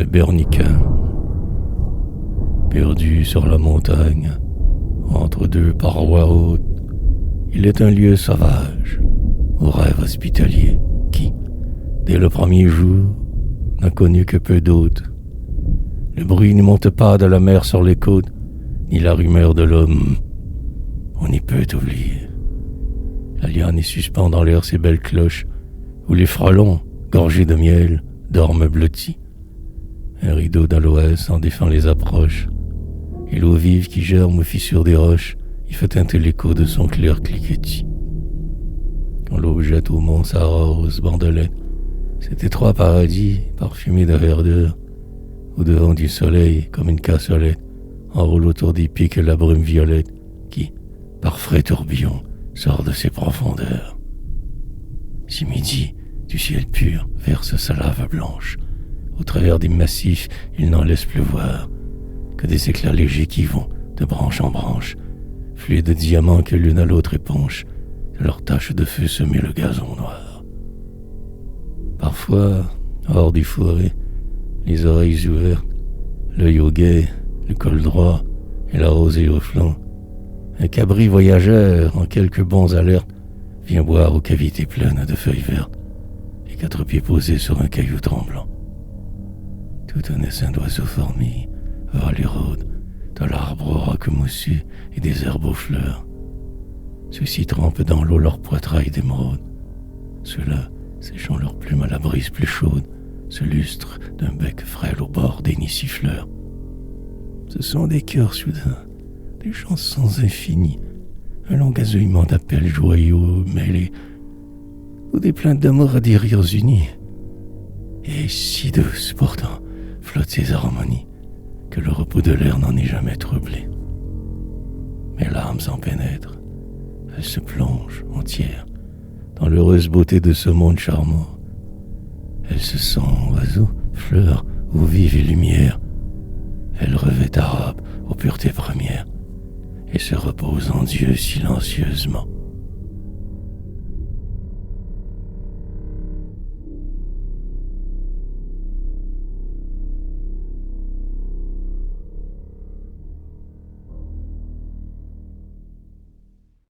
le Bernica. Perdu sur la montagne, entre deux parois hautes, il est un lieu sauvage, au rêve hospitalier, qui, dès le premier jour, n'a connu que peu d'hôtes. Le bruit n'y monte pas de la mer sur les côtes, ni la rumeur de l'homme. On y peut oublier. La liane y suspend dans l'air ses belles cloches, où les frelons, gorgés de miel, dorment blottis. Un rideau d'aloès en défend les approches, et l'eau vive qui germe aux fissures des roches y fait teinter l'écho de son clair cliquetis. Quand l'eau jette au mont sa rose bandelette, cet étroit paradis parfumé de verdure, au devant du soleil comme une cassolette, enroule autour des pics la brume violette qui, par frais tourbillon, sort de ses profondeurs. Si midi, du ciel pur, verse sa lave blanche, au travers des massifs, il n'en laisse plus voir que des éclats légers qui vont, de branche en branche, fluides de diamants que l'une à l'autre épanchent, de leurs taches de feu semer le gazon noir. Parfois, hors du fourré, les oreilles ouvertes, l'œil au guet, le col droit et la rosée au flanc, un cabri voyageur en quelques bons alertes vient boire aux cavités pleines de feuilles vertes, les quatre pieds posés sur un caillou tremblant. Tout un essaim d'oiseaux fourmis vole et rôde, de l'arbre au roc moussu et des herbes aux fleurs. Ceux-ci trempent dans l'eau leur poitrail d'émeraude. Ceux-là, séchant leurs plumes à la brise plus chaude, se lustrent d'un bec frêle au bord des nids siffleurs. Ce sont des cœurs soudains, des chansons infinies, un long gazouillement d'appels joyeux mêlés, ou des plaintes d'amour à des rires unis. Et si douces pourtant flottent ces harmonies, que le repos de l'air n'en est jamais troublé. Mes larmes en pénètrent, elles se plongent entières dans l'heureuse beauté de ce monde charmant. Elles se sentent oiseaux, fleurs, eau vive et lumière. Elles revêtent arabe aux puretés premières et se reposent en Dieu silencieusement.